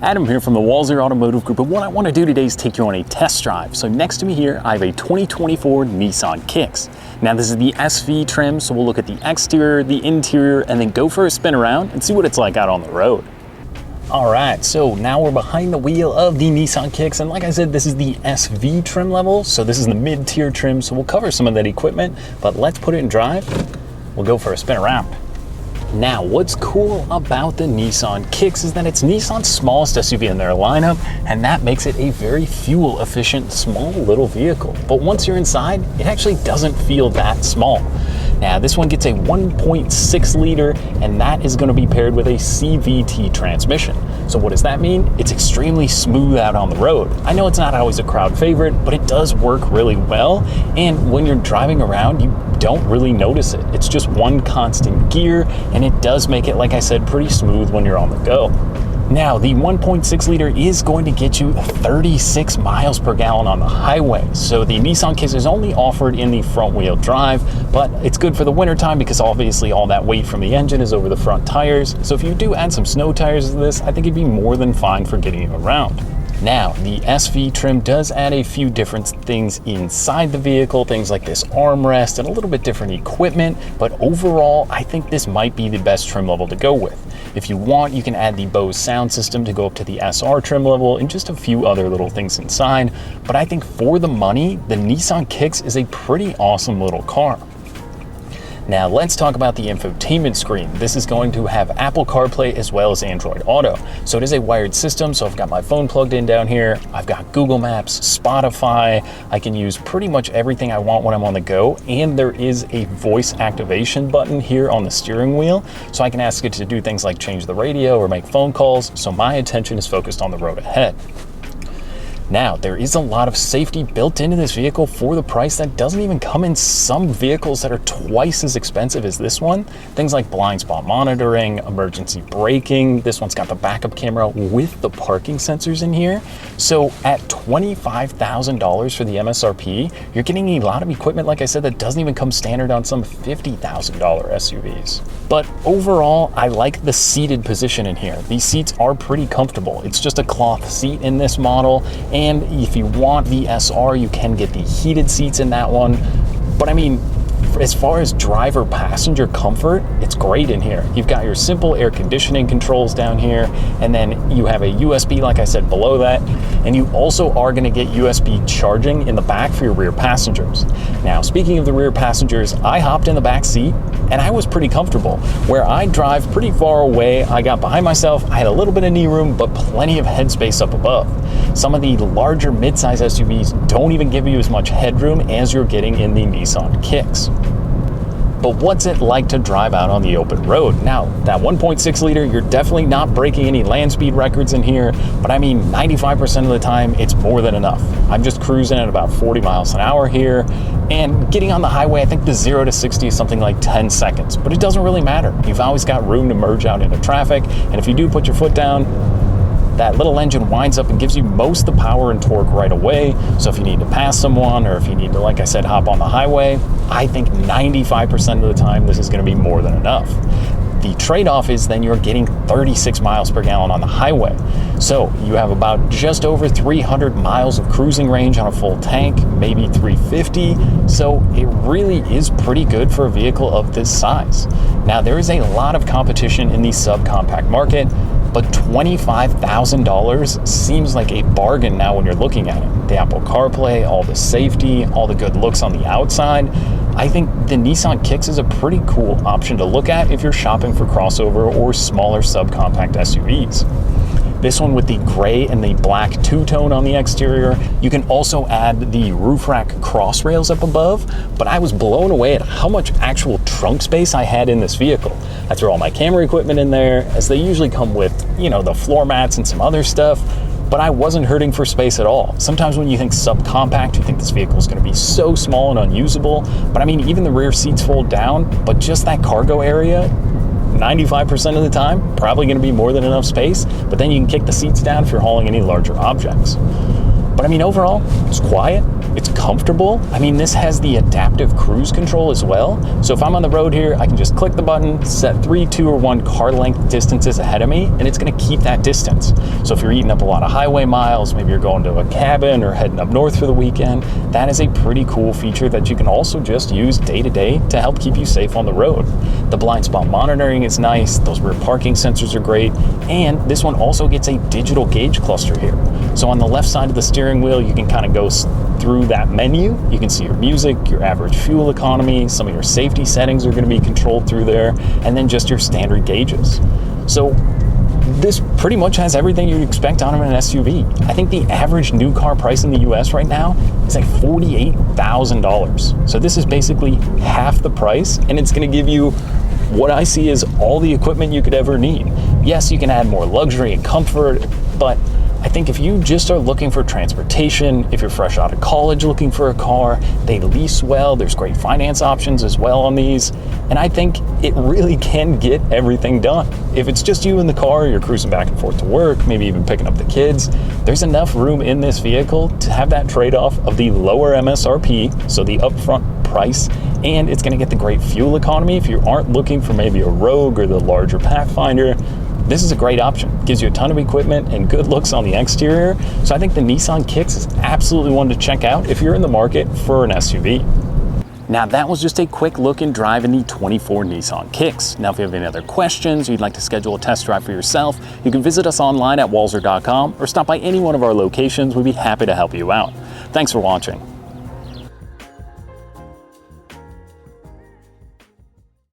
Adam here from the Walser Automotive Group, and what I want to do today is take you on a test drive. So next to me here, I have a 2024 Nissan Kicks. Now this is the SV trim, so we'll look at the exterior, the interior, and then go for a spin around and see what it's like out on the road. All right, so now we're behind the wheel of the Nissan Kicks, and like I said, this is the SV trim level, so this is the mid-tier trim, so we'll cover some of that equipment, but let's put it in drive. We'll go for a spin around. Now, what's cool about the Nissan Kicks is that it's Nissan's smallest SUV in their lineup, and that makes it a very fuel efficient, small little vehicle. But once you're inside, it actually doesn't feel that small. Now, this one gets a 1.6 liter, and that is going to be paired with a CVT transmission. So what does that mean? It's extremely smooth out on the road. I know it's not always a crowd favorite, but it does work really well. And when you're driving around, you don't really notice it. It's just one constant gear, and it does make it, like I said, pretty smooth when you're on the go. Now, the 1.6 liter is going to get you 36 miles per gallon on the highway. So the Nissan Kicks is only offered in the front wheel drive, but it's good for the winter time because obviously all that weight from the engine is over the front tires. So if you do add some snow tires to this, I think it'd be more than fine for getting you around. Now, the SV trim does add a few different things inside the vehicle, things like this armrest and a little bit different equipment, but overall, I think this might be the best trim level to go with. If you want, you can add the Bose sound system to go up to the SR trim level and just a few other little things inside, but I think for the money, the Nissan Kicks is a pretty awesome little car. Now let's talk about the infotainment screen. This is going to have Apple CarPlay as well as Android Auto. So it is a wired system, so I've got my phone plugged in down here, I've got Google Maps, Spotify, I can use pretty much everything I want when I'm on the go, and there is a voice activation button here on the steering wheel, so I can ask it to do things like change the radio or make phone calls, so my attention is focused on the road ahead. Now, there is a lot of safety built into this vehicle for the price that doesn't even come in some vehicles that are twice as expensive as this one. Things like blind spot monitoring, emergency braking. This one's got the backup camera with the parking sensors in here. So at $25,000 for the MSRP, you're getting a lot of equipment, like I said, that doesn't even come standard on some $50,000 SUVs. But overall, I like the seated position in here. These seats are pretty comfortable. It's just a cloth seat in this model. And if you want the SR, you can get the heated seats in that one. But I mean, as far as driver passenger comfort, it's great in here. You've got your simple air conditioning controls down here, and then you have a USB, like I said, below that. And you also are going to get USB charging in the back for your rear passengers. Now, speaking of the rear passengers, I hopped in the back seat and I was pretty comfortable. Where I drive pretty far away, I got behind myself, I had a little bit of knee room, but plenty of headspace up above. Some of the larger midsize SUVs don't even give you as much headroom as you're getting in the Nissan Kicks. But what's it like to drive out on the open road? Now, that 1.6 liter, you're definitely not breaking any land speed records in here, but I mean, 95% of the time, it's more than enough. I'm just cruising at about 40 miles an hour here, and getting on the highway, I think the 0 to 60 is something like 10 seconds, but it doesn't really matter. You've always got room to merge out into traffic, and if you do put your foot down, that little engine winds up and gives you most of the power and torque right away. So if you need to pass someone, or if you need to, like I said, hop on the highway, I think 95% of the time this is going to be more than enough. The trade-off is then you're getting 36 miles per gallon on the highway. So you have about just over 300 miles of cruising range on a full tank, maybe 350. So it really is pretty good for a vehicle of this size. Now, there is a lot of competition in the subcompact market, but $25,000 seems like a bargain now when you're looking at it. The Apple CarPlay, all the safety, all the good looks on the outside. I think the Nissan Kicks is a pretty cool option to look at if you're shopping for crossover or smaller subcompact SUVs. This one with the gray and the black two-tone on the exterior. You can also add the roof rack cross rails up above, but I was blown away at how much actual trunk space I had in this vehicle. I threw all my camera equipment in there, as they usually come with, you know, the floor mats and some other stuff, but I wasn't hurting for space at all. Sometimes when you think subcompact, you think this vehicle is going to be so small and unusable, but I mean, even the rear seats fold down, but just that cargo area, 95% of the time, probably going to be more than enough space, but then you can kick the seats down if you're hauling any larger objects. But I mean, overall, it's quiet, it's comfortable. I mean, this has the adaptive cruise control as well. So if I'm on the road here, I can just click the button, set 3, 2, or 1 car length distances ahead of me, and it's gonna keep that distance. So if you're eating up a lot of highway miles, maybe you're going to a cabin or heading up north for the weekend, that is a pretty cool feature that you can also just use day to day to help keep you safe on the road. The blind spot monitoring is nice, those rear parking sensors are great, and this one also gets a digital gauge cluster here. So on the left side of the steering wheel, you can kind of go through that menu. You can see your music, your average fuel economy, some of your safety settings are going to be controlled through there, and then just your standard gauges. So this pretty much has everything you'd expect out of an SUV. I think the average new car price in the US right now is like $48,000. So this is basically half the price, and it's going to give you what I see as all the equipment you could ever need. Yes, you can add more luxury and comfort, but I think if you just are looking for transportation, if you're fresh out of college looking for a car, they lease well, there's great finance options as well on these, and I think it really can get everything done. If it's just you in the car, you're cruising back and forth to work, maybe even picking up the kids, there's enough room in this vehicle to have that trade-off of the lower MSRP, so the upfront price, and it's going to get the great fuel economy. If you aren't looking for maybe a Rogue or the larger Pathfinder, this is a great option. Gives you a ton of equipment and good looks on the exterior. So I think the Nissan Kicks is absolutely one to check out if you're in the market for an SUV. Now that was just a quick look and drive in the 24 Nissan Kicks. Now if you have any other questions or you'd like to schedule a test drive for yourself, you can visit us online at walser.com or stop by any one of our locations. We'd be happy to help you out. Thanks for watching.